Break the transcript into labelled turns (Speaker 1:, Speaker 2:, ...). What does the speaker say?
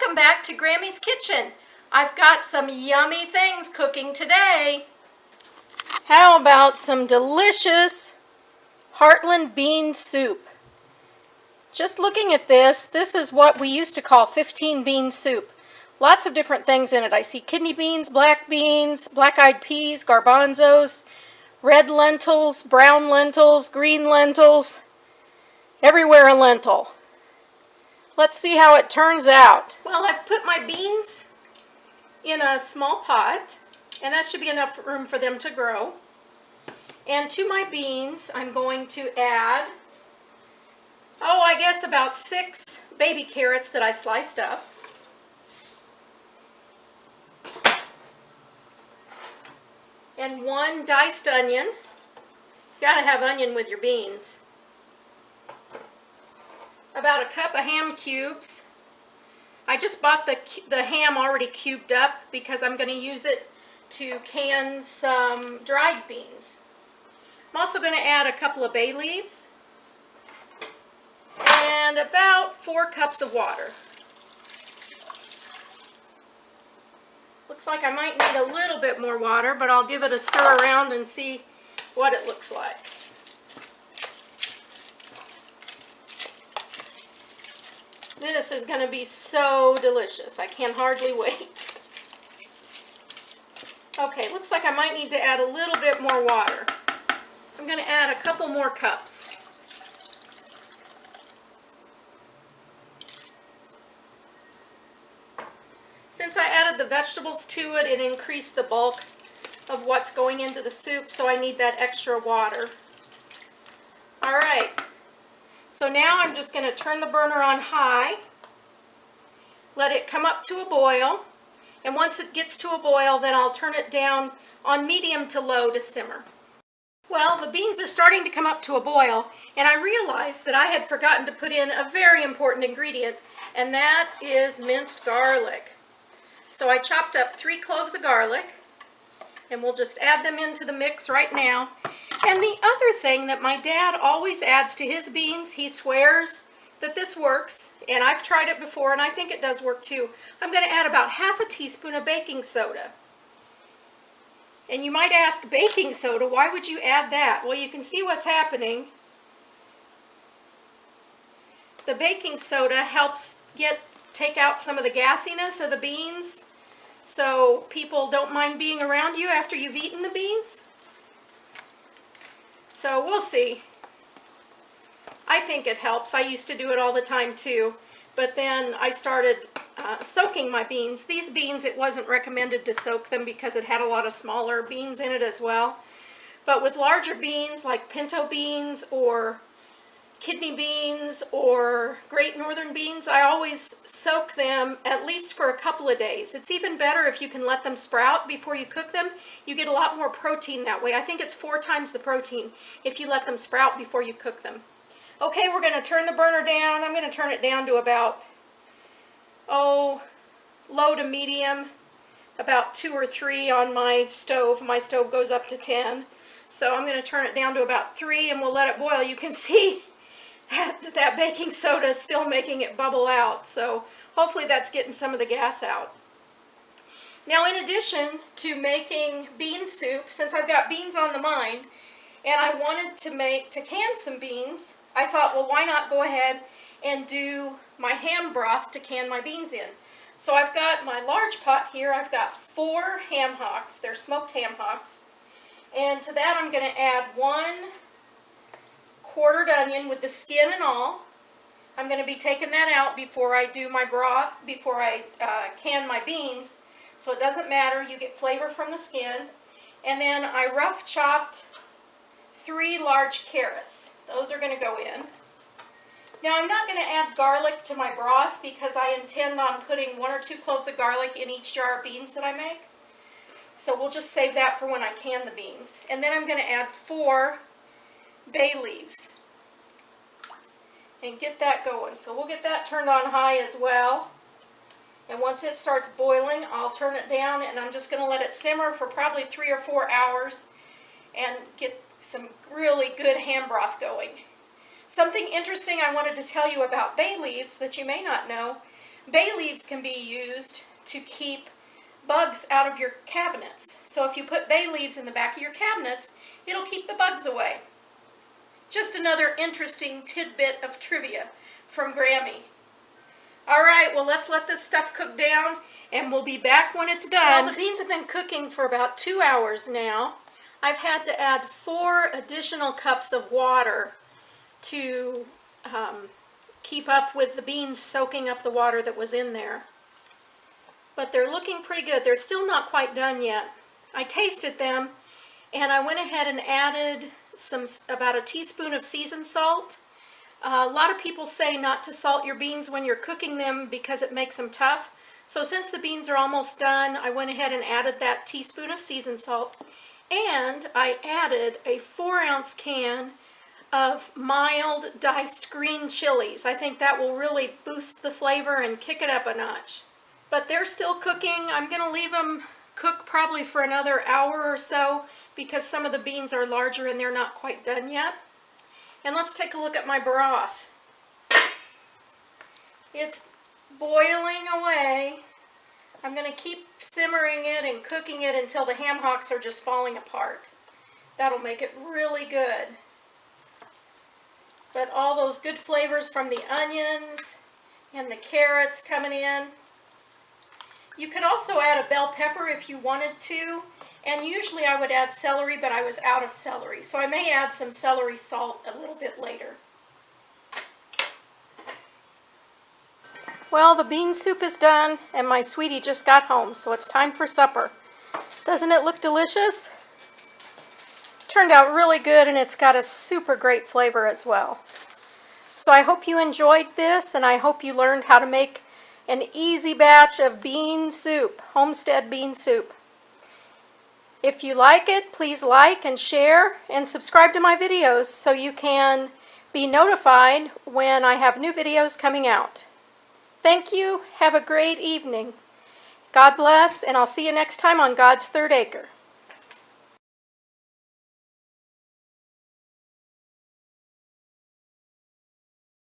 Speaker 1: Welcome back to Grammy's Kitchen. I've got some yummy things cooking today. How about some delicious Heartland bean soup? Just looking at this is what we used to call 15 bean soup. Lots of different things in it. I see kidney beans, black-eyed peas, garbanzos, red lentils, brown lentils, green lentils, everywhere a lentil. Let's see how it turns out. Well, I've put my beans in a small pot, and that should be enough room for them to grow. And to my beans, I'm going to add, I guess about 6 baby carrots that I sliced up. And 1 diced onion. You gotta have onion with your beans. About a cup of ham cubes. I just bought the ham already cubed up because I'm going to use it to can some dried beans. I'm also going to add a couple of bay leaves and about 4 cups of water. Looks like I might need a little bit more water, but I'll give it a stir around and see what it looks like. This is going to be so delicious. I can hardly wait. Okay, looks like I might need to add a little bit more water. I'm going to add a couple more cups. Since I added the vegetables to it, it increased the bulk of what's going into the soup, so I need that extra water. All right. So now I'm just going to turn the burner on high, let it come up to a boil, and once it gets to a boil, then I'll turn it down on medium to low to simmer. Well, the beans are starting to come up to a boil, and I realized that I had forgotten to put in a very important ingredient, and that is minced garlic. So I chopped up 3 cloves of garlic, and we'll just add them into the mix right now. And the other thing that my dad always adds to his beans, he swears that this works, and I've tried it before and I think it does work too. I'm going to add about half a teaspoon of baking soda. And you might ask, baking soda, why would you add that? Well, you can see what's happening. The baking soda helps take out some of the gassiness of the beans, so people don't mind being around you after you've eaten the beans. So we'll see. I think it helps. I used to do it all the time too, but then I started soaking my beans. These beans, it wasn't recommended to soak them because it had a lot of smaller beans in it as well. But with larger beans like pinto beans or kidney beans or great northern beans, I always soak them at least for a couple of days. It's even better if you can let them sprout before you cook them. You get a lot more protein that way. I think it's 4 times the protein if you let them sprout before you cook them. Okay, we're going to turn the burner down. I'm going to turn it down to about, low to medium, about 2 or 3 on my stove. My stove goes up to 10. So I'm going to turn it down to about 3 and we'll let it boil. You can see that baking soda is still making it bubble out, so hopefully that's getting some of the gas out. Now, in addition to making bean soup, since I've got beans on the mind, and I wanted to can some beans, I thought, well, why not go ahead and do my ham broth to can my beans in. So I've got my large pot here. I've got 4 ham hocks. They're smoked ham hocks. And to that I'm going to add 1 quartered onion with the skin and all. I'm going to be taking that out before I do my broth, before I can my beans, so it doesn't matter, you get flavor from the skin. And then I rough chopped 3 large carrots. Those are going to go in. Now I'm not going to add garlic to my broth because I intend on putting 1 or 2 cloves of garlic in each jar of beans that I make. So we'll just save that for when I can the beans. And then I'm going to add 4 bay leaves and get that going. So we'll get that turned on high as well. And once it starts boiling, I'll turn it down and I'm just going to let it simmer for probably 3 or 4 hours and get some really good ham broth going. Something interesting I wanted to tell you about bay leaves that you may not know. Bay leaves can be used to keep bugs out of your cabinets. So if you put bay leaves in the back of your cabinets, it'll keep the bugs away. Just another interesting tidbit of trivia from Grammy. All right, well, let's let this stuff cook down, and we'll be back when it's done. Well, the beans have been cooking for about 2 hours now. I've had to add 4 additional cups of water to keep up with the beans soaking up the water that was in there. But they're looking pretty good. They're still not quite done yet. I tasted them, and I went ahead and added about a teaspoon of seasoned salt. A lot of people say not to salt your beans when you're cooking them because it makes them tough. So since the beans are almost done, I went ahead and added that teaspoon of seasoned salt. And I added a 4-ounce can of mild diced green chilies. I think that will really boost the flavor and kick it up a notch. But they're still cooking. I'm going to leave them cook probably for another hour or so because some of the beans are larger and they're not quite done yet. And let's take a look at my broth. It's boiling away. I'm going to keep simmering it and cooking it until the ham hocks are just falling apart. That'll make it really good. But all those good flavors from the onions and the carrots coming in. You could also add a bell pepper if you wanted to. And usually I would add celery, but I was out of celery. So I may add some celery salt a little bit later. Well, the bean soup is done, and my sweetie just got home, so it's time for supper. Doesn't it look delicious? Turned out really good, and it's got a super great flavor as well. So I hope you enjoyed this, and I hope you learned how to make an easy batch of bean soup, homestead bean soup. If you like it, please like and share and subscribe to my videos so you can be notified when I have new videos coming out. Thank you. Have a great evening. God bless, and I'll see you next time on God's Third Acre.